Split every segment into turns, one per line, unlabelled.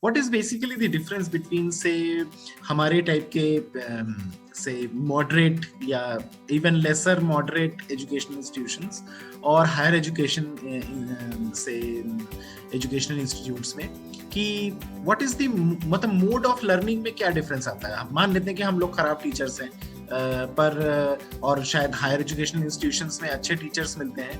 What is basically the difference between से हमारे type के से मॉडरेट या even laser moderate educational institutions और हायर एजुकेशन से एजुकेशनल इंस्टीट्यूट्स में, कि व्हाट इज द मतलब मोड ऑफ लर्निंग में क्या डिफरेंस आता है? मान लेते हैं कि हम लोग खराब टीचर्स हैं, पर और शायद हायर एजुकेशनल इंस्टीट्यूशंस में अच्छे टीचर्स मिलते हैं,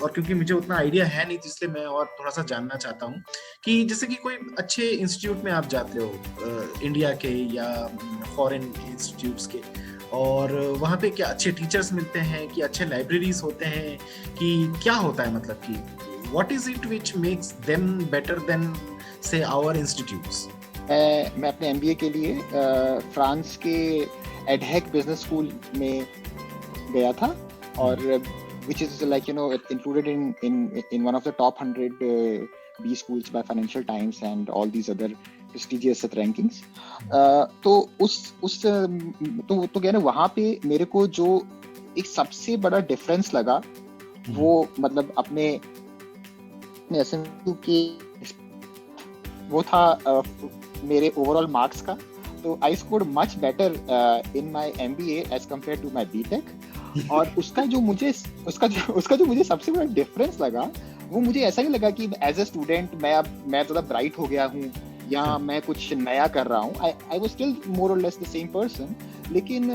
और क्योंकि मुझे उतना आइडिया है नहीं, इसलिए मैं और थोड़ा सा जानना चाहता हूँ कि जैसे कि कोई अच्छे इंस्टीट्यूट में आप जाते हो इंडिया के या फॉरेन इंस्टीट्यूट्स के, और वहाँ पे क्या अच्छे टीचर्स मिलते हैं, कि अच्छे लाइब्रेरीज होते हैं, कि क्या होता है, मतलब कि what is it which makes them better than से आवर इंस्टीट्यूट्स?
मैं अपने एमबीए के लिए फ्रांस के एडहेक बिजनेस स्कूल में गया था, और which is like included in one of the top 100 B schools by Financial Times and all these other prestigious rankings. तो क्या ना, वहाँ पे मेरे को जो एक सबसे बड़ा डिफरेंस लगा वो मतलब अपने SMU के वो था मेरे ओवरऑल मार्क्स का। तो I scored much better in my MBA as compared to my BTech। और उसका जो मुझे सबसे बड़ा डिफरेंस लगा, वो मुझे ऐसा नहीं लगा कि एज ए स्टूडेंट मैं थोड़ा ब्राइट हो गया हूँ या मैं कुछ नया कर रहा हूँ। आई वाज स्टिल मोर और लेस द सेम पर्सन। लेकिन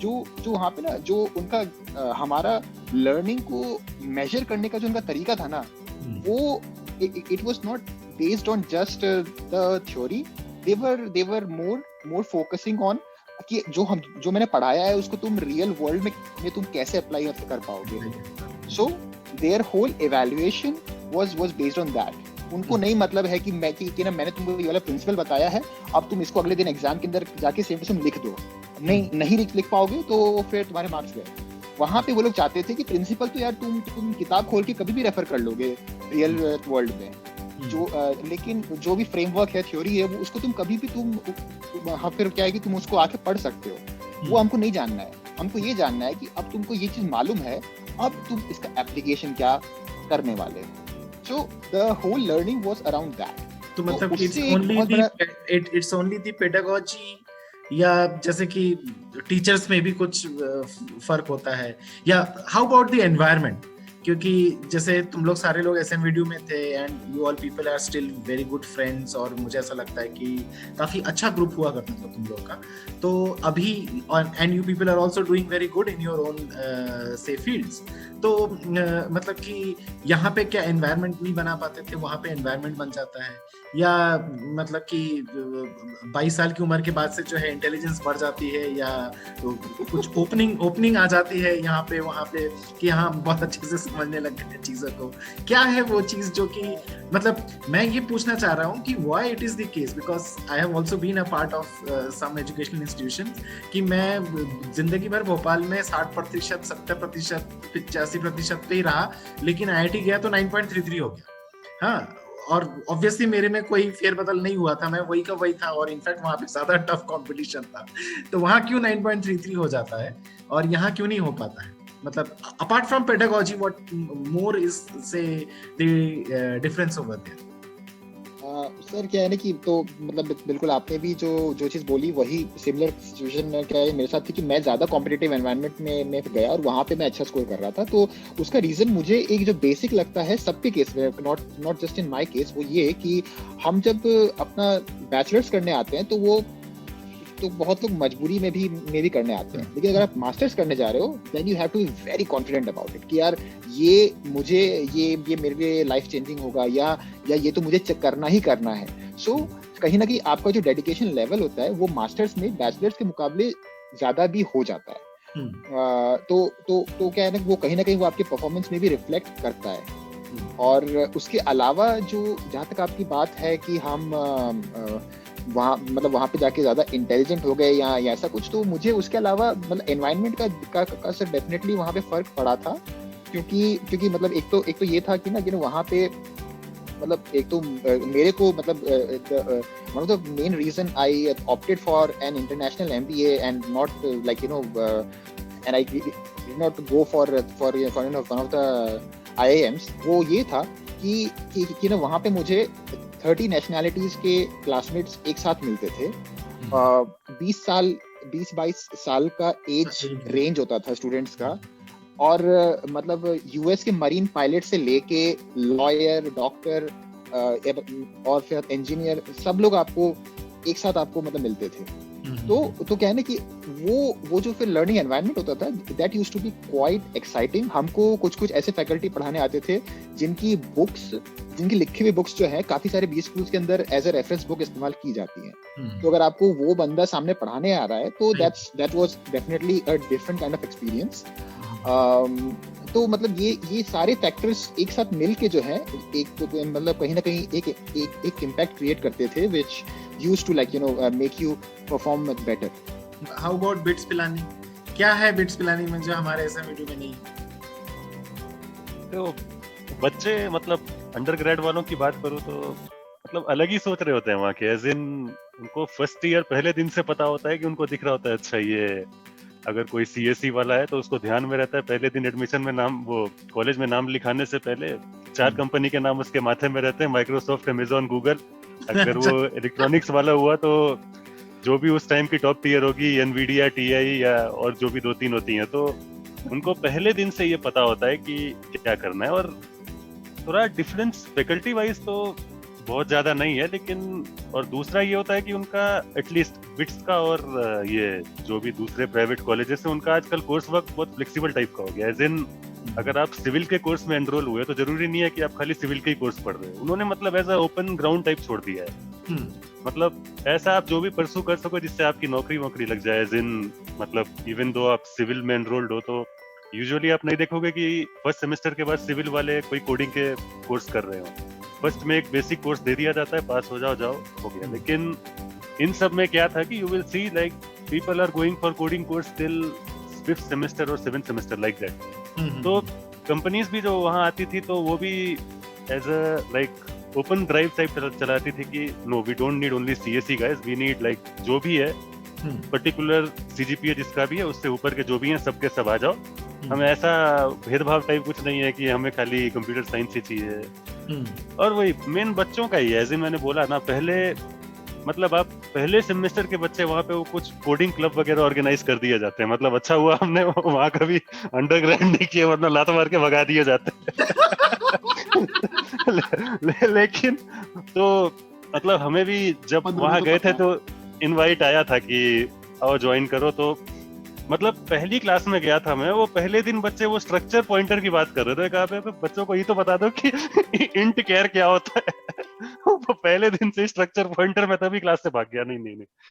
जो वहाँ पे ना, जो उनका हमारा लर्निंग को मेजर करने का जो उनका तरीका था ना, वो it was not based on just the theory. They were more focusing on कि जो मैंने पढ़ाया है उसको तुम रियल वर्ल्ड में तुम कैसे अप्लाई कर पाओगे। So their whole evaluation was based on that. उनको नहीं मतलब है कि मैंने तुमको ये वाला प्रिंसिपल बताया है, अब तुम इसको अगले दिन एग्जाम के अंदर जाके सेम टू सेम लिख दो। नहीं लिख पाओगे तो फिर तुम्हारे मार्क्स गए। वहां पे वो लोग चाहते थे कि प्रिंसिपल तो यार तुम किताब खोल के कभी भी रेफर कर लोगे रियल वर्ल्ड में, लेकिन जो भी फ्रेमवर्क है, थ्योरी है, वो उसको तुम कभी भी फिर क्या है कि तुम उसको आके पढ़ सकते हो। वो हमको नहीं जानना है, हमको ये जानना है कि अब तुमको ये चीज मालूम है, अब तुम इसका एप्लीकेशन क्या करने वाले हो। So the whole learning was around that.
तो मतलब इट्स ओनली द पेडागोजी, या जैसे कि टीचर्स में भी कुछ फर्क होता है, या हाउ अबाउट द एनवायरनमेंट? क्योंकि जैसे तुम लोग सारे लोग SMU में थे and you all people are still very good friends, और मुझे ऐसा लगता है कि काफी अच्छा ग्रुप हुआ करता था तुम लोग का। तो अभी and you people are also doing very good in your own से फील्ड्स। तो मतलब कि यहाँ पे क्या एनवायरनमेंट नहीं बना पाते थे, वहाँ पे एनवायरनमेंट बन जाता है, या मतलब कि 22 साल की उम्र के बाद से जो है इंटेलिजेंस बढ़ जाती है, या तो कुछ ओपनिंग आ जाती है यहाँ पे वहाँ पे, कि हाँ बहुत अच्छे से समझने लग गए चीजों को? क्या है वो चीज जो कि मतलब मैं ये पूछना चाह रहा हूँ कि why it is the case, because I have also been a part of some educational institutions, कि मैं जिंदगी भर भोपाल में 60%, 70%, 85% पे ही रहा, लेकिन IIT गया तो 9.33 हो गया। हाँ, और ऑब्वियसली मेरे में कोई फेरबदल नहीं हुआ था, मैं वही का वही था, और इनफैक्ट वहां पे ज्यादा टफ कंपटीशन था। तो वहां क्यों 9.33 हो जाता है और यहाँ क्यों नहीं हो पाता है? मतलब apart from pedagogy, what more is say the difference over there?
Sir क्या है ना कि तो मतलब बिल्कुल आपने भी जो चीज़ बोली वही सिमिलर सिचुएशन में क्या है मेरे साथ थी, कि मैं ज़्यादा कॉम्पिटिटिव एनवायरनमेंट में गया और वहाँ पे मैं अच्छा स्कोर कर रहा था। तो उसका रीज़न मुझे एक जो बेसिक लगता है सबके केस में, not just in my case, वो ये कि हम जब अपना बैचलर्स करने आते हैं तो बहुत लोग मजबूरी में भी करने आते हैं। लेकिन अगर आप मास्टर्स करने जा रहे हो then you have to be very confident about it कि यार ये मेरे लिए लाइफ चेंजिंग होगा, या ये तो मुझे करना ही करना है। सो कहीं ना कहीं आपका जो डेडिकेशन लेवल होता है वो मास्टर्स में बैचलर्स के मुकाबले ज्यादा भी हो जाता है। तो क्या है ना, वो कहीं ना कहीं वो आपके परफॉर्मेंस में भी रिफ्लेक्ट करता है। और उसके अलावा जो जहाँ तक आपकी बात है कि हम वहाँ पे जाके ज्यादा इंटेलिजेंट हो गए या ऐसा कुछ, तो मुझे उसके अलावा मतलब एनवायरनमेंट का सर डेफिनेटली वहाँ पे फर्क पड़ा था। क्योंकि मतलब एक तो ये था कि ना वहाँ पे मतलब एक तो मेरे को मतलब one of the main reason I opted for an international MBA and not and I did not go for one of the IIMs, वो ये था कि ना वहाँ पे मुझे 30 नेशनैलिटीज के क्लासमेट्स एक साथ मिलते थे। 20-22 साल का एज रेंज होता था स्टूडेंट्स का, और मतलब यूएस के मरीन पायलट से लेके लॉयर, डॉक्टर और फिर इंजीनियर, सब लोग आपको एक साथ आपको मतलब मिलते थे। तो कहने कि वो जो फिर लर्निंग एनवायरनमेंट होता था, that used to be quite exciting. हमको कुछ ऐसे फैकल्टी पढ़ाने आते थे जिनकी लिखी हुई बुक्स जो है काफी सारे बी स्कूल्स के अंदर एज ए रेफरेंस बुक इस्तेमाल की जाती हैं। तो अगर आपको वो बंदा सामने पढ़ाने आ रहा है तो that was definitely a different kind of experience. तो मतलब ये सारे फैक्टर्स एक साथ मिल के जो है एक तो मतलब कहीं ना कहीं एक इम्पैक्ट क्रिएट करते थे which used to like make you perform much better.
How about BITS Pilani? क्या है बिट्स पिलानी में जो हमारे एसएमयू में नहीं?
तो बच्चे मतलब अंडर ग्रेड वालों की बात करूँ तो मतलब अलग ही सोच रहे होते हैं वहाँ के, एज इन उनको फर्स्ट ईयर पहले दिन से पता होता है कि उनको दिख रहा होता है अच्छा ये अगर कोई सीएससी वाला है तो उसको ध्यान में रहता है पहले दिन एडमिशन में नाम, वो कॉलेज में नाम लिखाने से पहले 4 कंपनी के नाम उसके माथे में रहते हैं, माइक्रोसॉफ्ट, अमेजॉन, गूगल। अगर वो इलेक्ट्रॉनिक्स वाला हुआ तो जो भी उस टाइम की टॉप टियर होगी, एनवीडिया, टीआई या और जो भी 2-3 होती हैं, तो उनको पहले दिन से ये पता होता है कि क्या करना है। और थोड़ा डिफरेंस फैकल्टी वाइज तो बहुत ज्यादा नहीं है, लेकिन और दूसरा ये होता है कि उनका एटलीस्ट बिट्स का और ये जो भी दूसरे प्राइवेट कॉलेजेस हैं उनका आजकल कोर्स वर्क बहुत फ्लेक्सिबल टाइप का हो गया। एज इन अगर आप सिविल के कोर्स में एनरोल हुए तो जरूरी नहीं है कि आप खाली सिविल के ही कोर्स पढ़ रहे हो, उन्होंने मतलब as a open ground type छोड़ दिया है। मतलब ऐसा आप जो भी परसू कर सको जिससे आपकी नौकरी लग जाए। एज इन मतलब इवन दो आप सिविल में एनरोल्ड हो तो यूजुअली आप नहीं देखोगे कि फर्स्ट सेमेस्टर के बाद सिविल वाले कोई कोडिंग के कोर्स कर रहे हो। फर्स्ट में एक बेसिक कोर्स दे दिया जाता है, पास हो जाओ हो गया। लेकिन इन सब में क्या था कि you will see like people are going for coding course till 5th semester और 7th सेमेस्टर लाइक दैट। तो कंपनीज भी जो वहाँ आती थी तो वो भी as a like open drive type चलाती थी कि no we don't need only CSC guys, we need like जो भी है पर्टिकुलर सीजीपीए जिसका भी है उससे ऊपर के जो भी हैं सबके सब आ जाओ। हमें ऐसा भेदभाव टाइप कुछ नहीं है कि हमें खाली कंप्यूटर साइंस ही चाहिए। और वही मेन बच्चों का ही है, जैसे मैंने बोला ना पहले, मतलब आप पहले सेमेस्टर के बच्चे वहाँ पे वो कुछ कोडिंग क्लब वगैरह ऑर्गेनाइज कर दिए जाते हैं। मतलब अच्छा हुआ हमने वहाँ कभी अंडरग्रेड नहीं किया, वरना लात मार के भगा दिए जाते लेकिन तो मतलब हमें भी जब वहाँ गए थे तो इनवाइट आया था कि आओ ज्वाइन करो। तो मतलब पहली क्लास में गया था मैं, वो पहले दिन बच्चे वो स्ट्रक्चर पॉइंटर की बात कर रहे थे। कहा पे बच्चों को ये तो बता दो कि इंट केयर क्या होता है। वो पहले दिन से स्ट्रक्चर पॉइंटर में तभी क्लास से भाग गया। नहीं